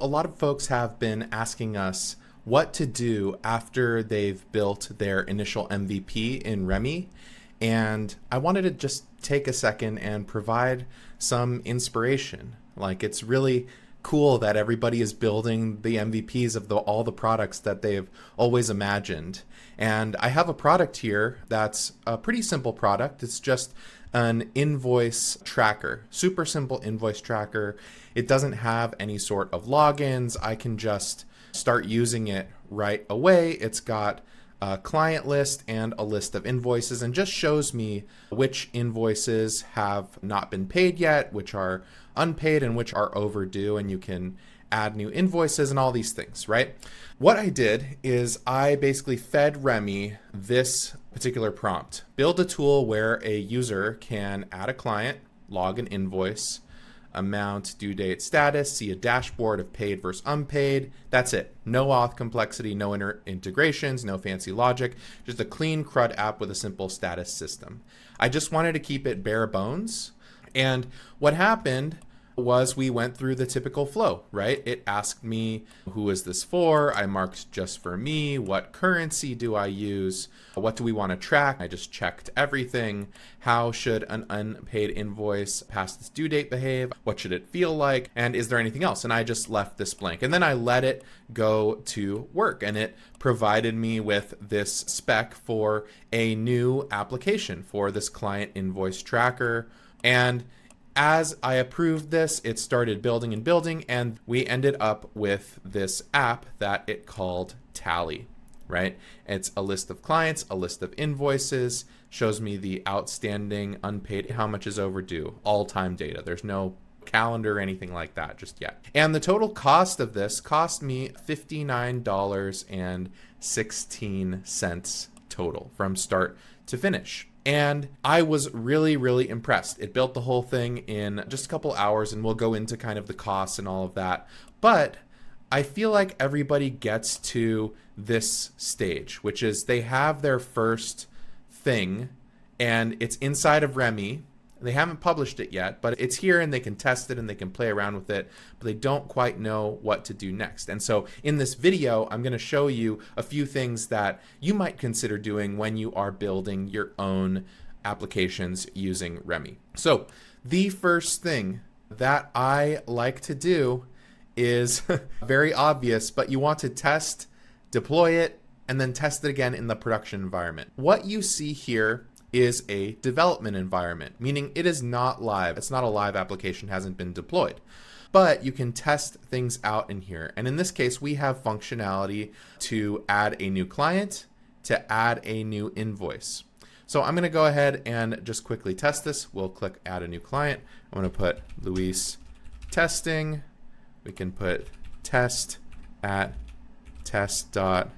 A lot of folks have been asking us what to do after they've built their initial MVP in Remy. And I wanted to just take a second and provide some inspiration. Like, it's really cool that everybody is building the MVPs of all the products that they've always imagined. And I have a product here that's a pretty simple product. It's just an invoice tracker, super simple invoice tracker. It doesn't have any sort of logins. I can just start using it right away. It's got a client list and a list of invoices, and just shows me which invoices have not been paid yet, which are unpaid, and which are overdue. And you can add new invoices and all these things, right? What I did is I basically fed Remy this particular prompt. Build a tool where a user can add a client, log an invoice, amount, due date, status, see a dashboard of paid versus unpaid. That's it. No auth complexity, no integrations, no fancy logic, just a clean CRUD app with a simple status system. I just wanted to keep it bare bones. And what happened was we went through the typical flow, right? It asked me, who is this for? I marked just for me. What currency do I use? What do we want to track? I just checked everything. How should an unpaid invoice past this due date behave? What should it feel like? And is there anything else? And I just left this blank. And then I let it go to work, and it provided me with this spec for a new application for this client invoice tracker. And as I approved this, it started building and building, and we ended up with this app that it called Tally, right? It's a list of clients, a list of invoices, shows me the outstanding, unpaid, how much is overdue, all-time data. There's no calendar or anything like that just yet. And the total cost of this cost me $59.16 total from start to finish. And I was really, really impressed. It built the whole thing in just a couple hours, and we'll go into kind of the costs and all of that. But I feel like everybody gets to this stage, which is they have their first thing, and it's inside of Remy. They haven't published it yet, but it's here, and they can test it and they can play around with it, but they don't quite know what to do next. And so in this video, I'm going to show you a few things that you might consider doing when you are building your own applications using Remy. So the first thing that I like to do is very obvious, but you want to test, deploy it, and then test it again in the production environment. What you see here is a development environment, meaning it is not live. It's not a live application, hasn't been deployed. But you can test things out in here. And in this case, we have functionality to add a new client, to add a new invoice. So I'm going to go ahead and just quickly test this. We'll click add a new client. I'm going to put Luis testing. We can put test at test dot.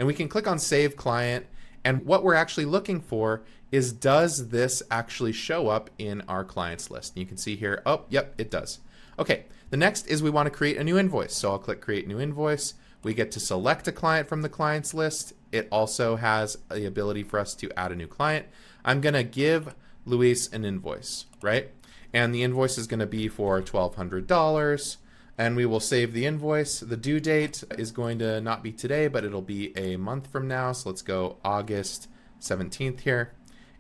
And we can click on save client. And what we're actually looking for is, does this actually show up in our clients list? And you can see here, oh, yep, it does. Okay, the next is we want to create a new invoice. So I'll click create new invoice. We get to select a client from the clients list. It also has the ability for us to add a new client. I'm going to give Luis an invoice, right? And the invoice is going to be for $1,200. And we will save the invoice. The due date is going to not be today, but it'll be a month from now. So let's go August 17th here,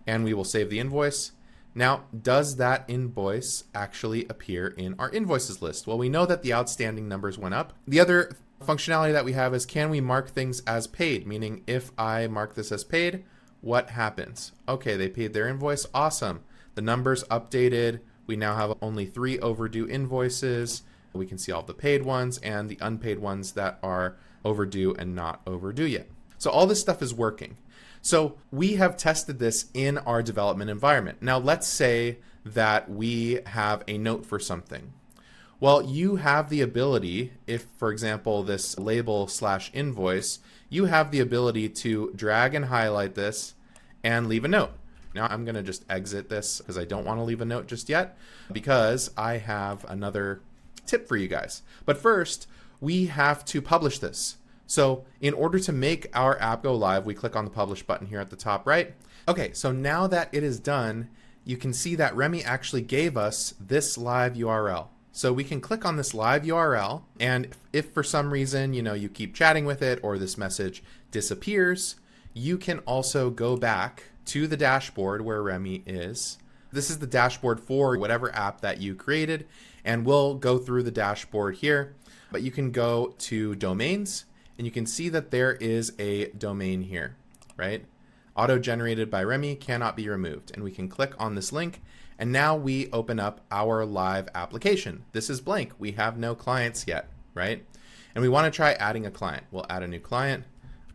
and we will save the invoice. Now, does that invoice actually appear in our invoices list? Well, we know that the outstanding numbers went up. The other functionality that we have is, can we mark things as paid? Meaning, if I mark this as paid, what happens? Okay, they paid their invoice. Awesome. The numbers updated. We now have only 3 overdue invoices. We can see all the paid ones and the unpaid ones that are overdue and not overdue yet. So all this stuff is working. So we have tested this in our development environment. Now let's say that we have a note for something. Well, you have the ability, if for example this label / invoice, you have the ability to drag and highlight this and leave a note. Now I'm going to just exit this because I don't want to leave a note just yet, because I have another tip for you guys. But first, we have to publish this. So in order to make our app go live, we click on the publish button here at the top right. Okay, so now that it is done, you can see that Remy actually gave us this live URL. So we can click on this live URL, and if for some reason, you keep chatting with it or this message disappears, you can also go back to the dashboard where Remy is. This is the dashboard for whatever app that you created, and we'll go through the dashboard here, but you can go to domains and you can see that there is a domain here, right? Auto-generated by Remy, cannot be removed. And we can click on this link, and now we open up our live application. This is blank. We have no clients yet, right? And we want to try adding a client. We'll add a new client.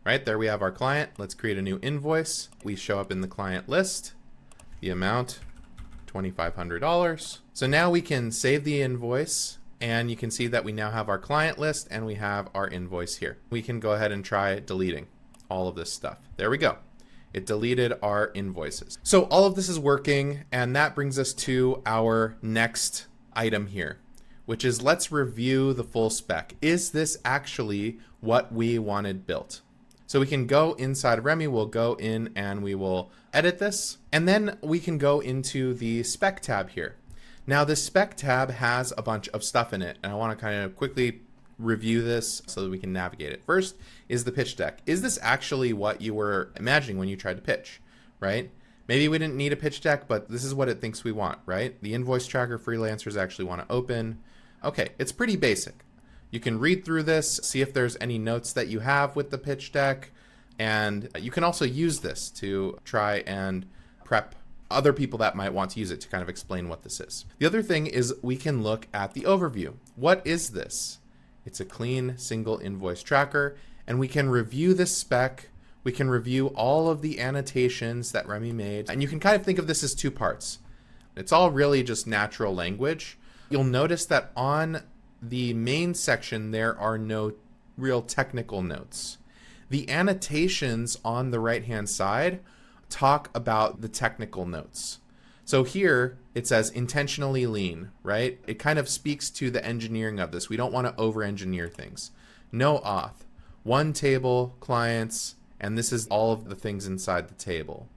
Right there we have our client. Let's create a new invoice. We show up in the client list, the amount $2,500. So now we can save the invoice, and you can see that we now have our client list and we have our invoice here. We can go ahead and try deleting all of this stuff. There we go. It deleted our invoices. So all of this is working, and that brings us to our next item here, which is let's review the full spec. Is this actually what we wanted built? So we can go inside of Remy, we'll go in and we will edit this, and then we can go into the spec tab here. Now this spec tab has a bunch of stuff in it, and I want to kind of quickly review this so that we can navigate it. First is the pitch deck. Is this actually what you were imagining when you tried to pitch, right? Maybe we didn't need a pitch deck, but this is what it thinks we want, right? The invoice tracker freelancers actually want to open. Okay, it's pretty basic. You can read through this, see if there's any notes that you have with the pitch deck, and you can also use this to try and prep other people that might want to use it to kind of explain what this is. The other thing is we can look at the overview. What is this? It's a clean single invoice tracker, and we can review this spec. We can review all of the annotations that Remy made, and you can kind of think of this as two parts. It's all really just natural language. You'll notice that on the main section, there are no real technical notes. The annotations on the right-hand side talk about the technical notes. So here it says intentionally lean, right? It kind of speaks to the engineering of this. We don't want to over-engineer things. No auth, one table, clients, and this is all of the things inside the table,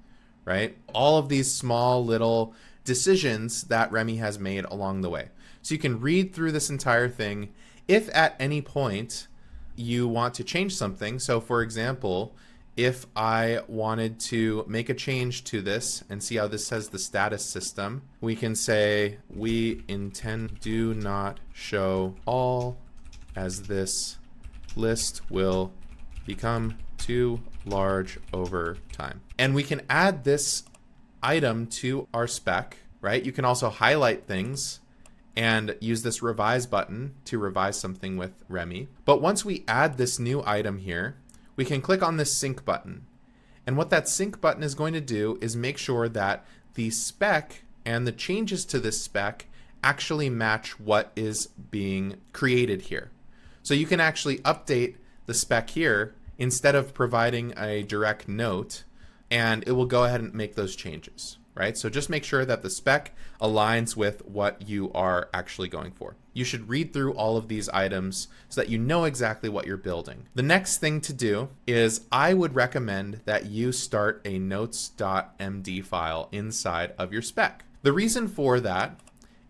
right? All of these small little decisions that Remy has made along the way. So you can read through this entire thing. If at any point you want to change something, so for example, if I wanted to make a change to this and see how this says the status system, we can say we intend do not show all, as this list will become too large over time. And we can add this item to our spec, right? You can also highlight things and use this revise button to revise something with Remy. But once we add this new item here, we can click on this sync button. And what that sync button is going to do is make sure that the spec and the changes to this spec actually match what is being created here. So you can actually update the spec here instead of providing a direct note, and it will go ahead and make those changes, right? So just make sure that the spec aligns with what you are actually going for. You should read through all of these items so that you know exactly what you're building. The next thing to do is I would recommend that you start a notes.md file inside of your spec. The reason for that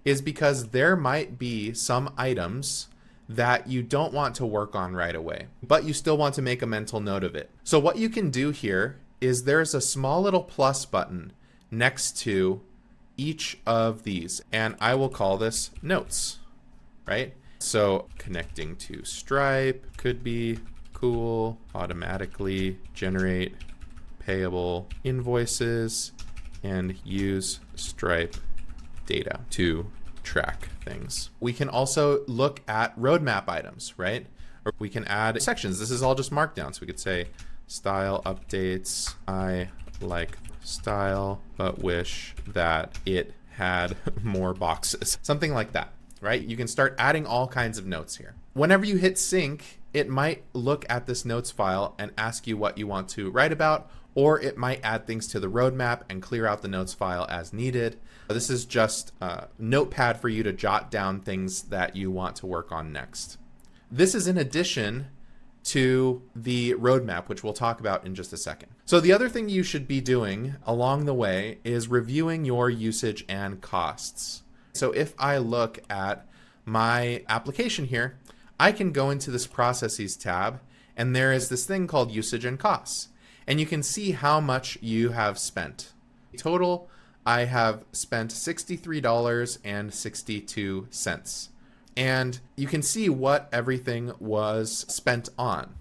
is because there might be some items that you don't want to work on right away, but you still want to make a mental note of it. So what you can do here is there's a small little plus button next to each of these, and I will call this notes, right? So connecting to Stripe could be cool, automatically generate payable invoices, and use Stripe data to track things. We can also look at roadmap items, right? Or we can add sections. This is all just markdown. So we could say style updates. I like style, but wish that it had more boxes. Something like that, right? You can start adding all kinds of notes here. Whenever you hit sync, it might look at this notes file and ask you what you want to write about, or it might add things to the roadmap and clear out the notes file as needed. This is just a notepad for you to jot down things that you want to work on next. This is in addition to the roadmap, which we'll talk about in just a second. So the other thing you should be doing along the way is reviewing your usage and costs. So if I look at my application here, I can go into this Processes tab, and there is this thing called Usage and Costs. And you can see how much you have spent. Total, I have spent $63.62. And you can see what everything was spent on,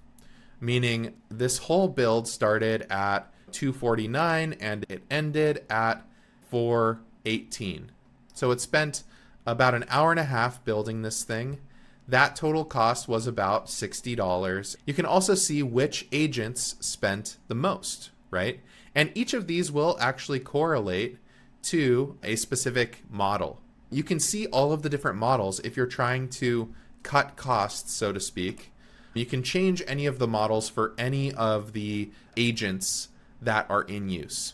meaning this whole build started at $249 and it ended at $418. So it spent about an hour and a half building this thing. That total cost was about $60. You can also see which agents spent the most, right? And each of these will actually correlate to a specific model. You can see all of the different models if you're trying to cut costs, so to speak. You can change any of the models for any of the agents that are in use.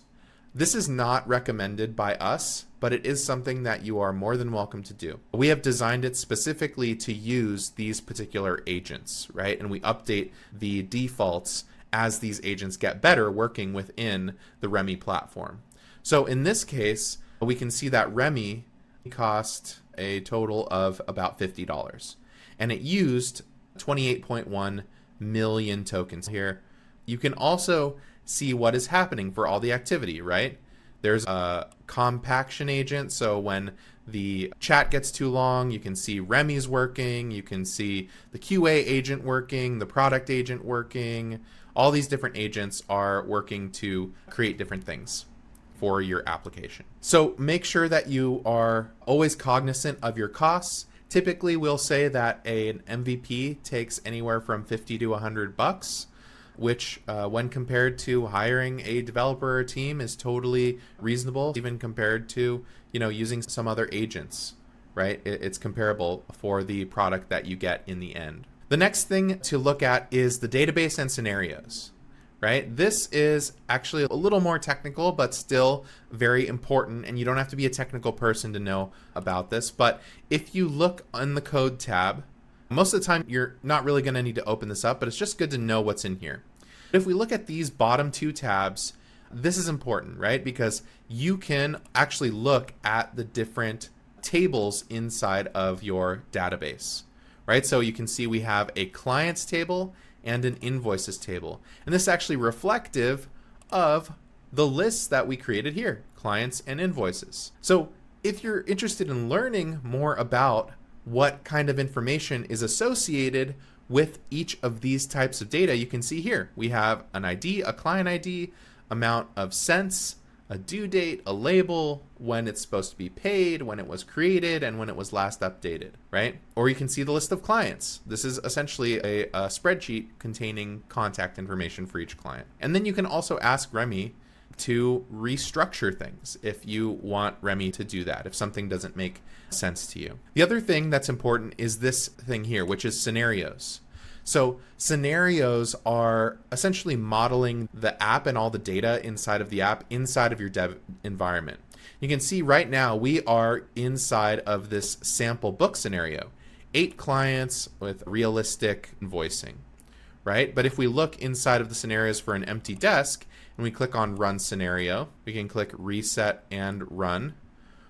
This is not recommended by us, but it is something that you are more than welcome to do. We have designed it specifically to use these particular agents, right? And we update the defaults as these agents get better working within the Remy platform. So in this case, we can see that Remy cost a total of about $50, and it used 28.1 million tokens here. You can also see what is happening for all the activity, right? There's a compaction agent, so when the chat gets too long, you can see Remy's working, you can see the QA agent working, the product agent working. All these different agents are working to create different things for your application. So make sure that you are always cognizant of your costs. Typically, we'll say that an MVP takes anywhere from $50 to $100, which when compared to hiring a developer or team is totally reasonable, even compared to, using some other agents, right? It's comparable for the product that you get in the end. The next thing to look at is the database and scenarios, right? This is actually a little more technical, but still very important, and you don't have to be a technical person to know about this. But if you look in the code tab, most of the time you're not really going to need to open this up, but it's just good to know what's in here. If we look at these bottom two tabs, this is important, right? Because you can actually look at the different tables inside of your database, right? So you can see we have a clients table and an invoices table. And this is actually reflective of the lists that we created here, clients and invoices. So if you're interested in learning more about what kind of information is associated with each of these types of data, you can see here we have an ID, a client ID, amount of cents, a due date, a label, when it's supposed to be paid, when it was created, and when it was last updated, right? Or you can see the list of clients. This is essentially a spreadsheet containing contact information for each client. And then you can also ask Remy to restructure things if you want Remy to do that, if something doesn't make sense to you. The other thing that's important is this thing here, which is scenarios. So scenarios are essentially modeling the app and all the data inside of the app inside of your dev environment. You can see right now we are inside of this sample book scenario, 8 clients with realistic invoicing, right? But if we look inside of the scenarios for an empty desk and we click on run scenario, we can click reset and run.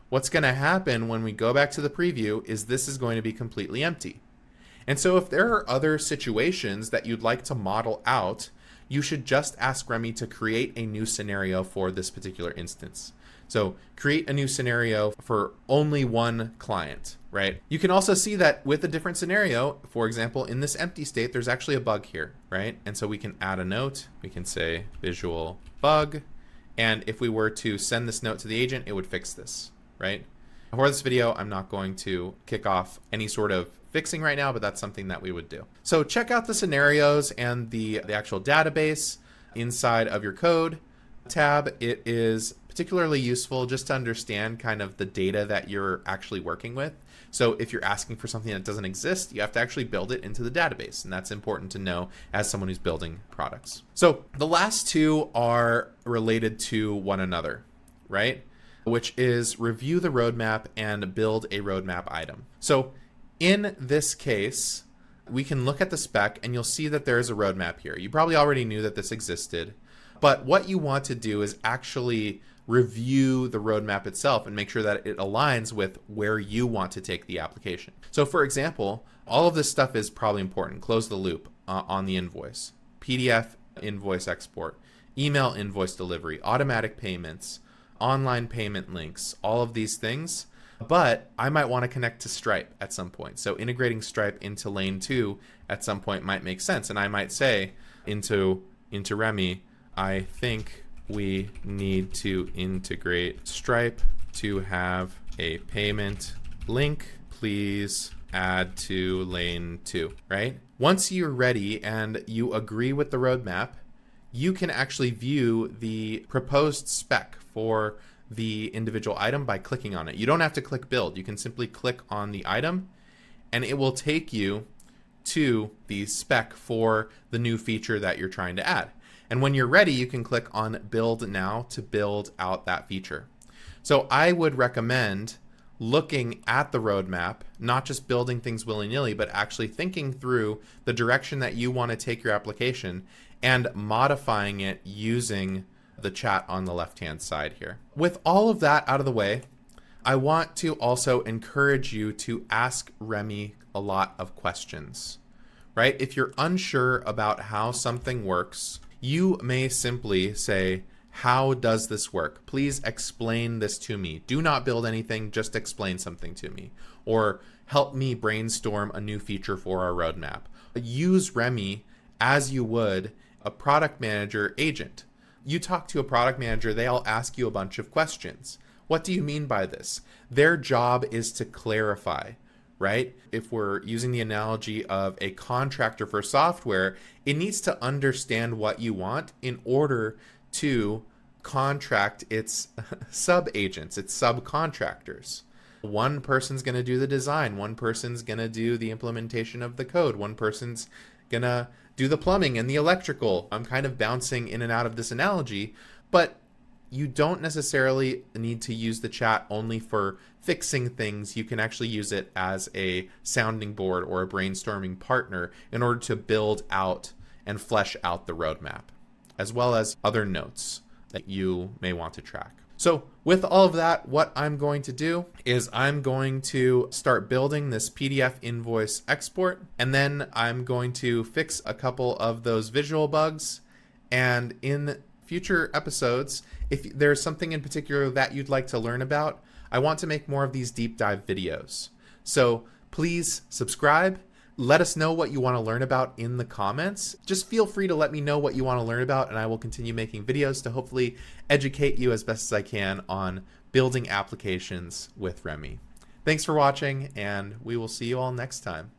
What's going to happen when we go back to the preview is this is going to be completely empty. And so if there are other situations that you'd like to model out, you should just ask Remy to create a new scenario for this particular instance. So create a new scenario for only one client, right? You can also see that with a different scenario, for example, in this empty state, there's actually a bug here, right? And so we can add a note. We can say visual bug. And if we were to send this note to the agent, it would fix this, right? For this video, I'm not going to kick off any sort of fixing right now, but that's something that we would do. So check out the scenarios and the actual database inside of your code tab. It is particularly useful just to understand kind of the data that you're actually working with. So if you're asking for something that doesn't exist, you have to actually build it into the database. And that's important to know as someone who's building products. So the last two are related to one another, right? Which is review the roadmap and build a roadmap item. So in this case, we can look at the spec and you'll see that there is a roadmap here. You probably already knew that this existed, but what you want to do is actually review the roadmap itself and make sure that it aligns with where you want to take the application. So for example, all of this stuff is probably important. Close the loop on the invoice, PDF invoice export, email invoice delivery, automatic payments, online payment links, all of these things. But I might want to connect to Stripe at some point. So integrating Stripe into lane 2 at some point might make sense. And I might say into Remy, I think we need to integrate Stripe to have a payment link. Please add to lane 2, right? Once you're ready and you agree with the roadmap, you can actually view the proposed spec for the individual item by clicking on it. You don't have to click build. You can simply click on the item and it will take you to the spec for the new feature that you're trying to add. And when you're ready, you can click on build now to build out that feature. So I would recommend looking at the roadmap, not just building things willy-nilly, but actually thinking through the direction that you want to take your application and modifying it using the chat on the left-hand side here. With all of that out of the way, I want to also encourage you to ask Remy a lot of questions, right? If you're unsure about how something works, you may simply say, how does this work? Please explain this to me. Do not build anything, just explain something to me. Or help me brainstorm a new feature for our roadmap. Use Remy as you would a product manager agent. You talk to a product manager, they'll ask you a bunch of questions. What do you mean by this? Their job is to clarify, right? If we're using the analogy of a contractor for software, it needs to understand what you want in order to contract its sub-agents, its subcontractors. One person's going to do the design, one person's going to do the implementation of the code, one person's going to do the plumbing and the electrical. I'm kind of bouncing in and out of this analogy, but you don't necessarily need to use the chat only for fixing things. You can actually use it as a sounding board or a brainstorming partner in order to build out and flesh out the roadmap, as well as other notes that you may want to track. So with all of that, what I'm going to do is I'm going to start building this PDF invoice export, and then I'm going to fix a couple of those visual bugs. And in future episodes, if there's something in particular that you'd like to learn about, I want to make more of these deep dive videos. So please subscribe. Let us know what you want to learn about in the comments. Just feel free to let me know what you want to learn about, and I will continue making videos to hopefully educate you as best as I can on building applications with Remy. Thanks for watching, and we will see you all next time.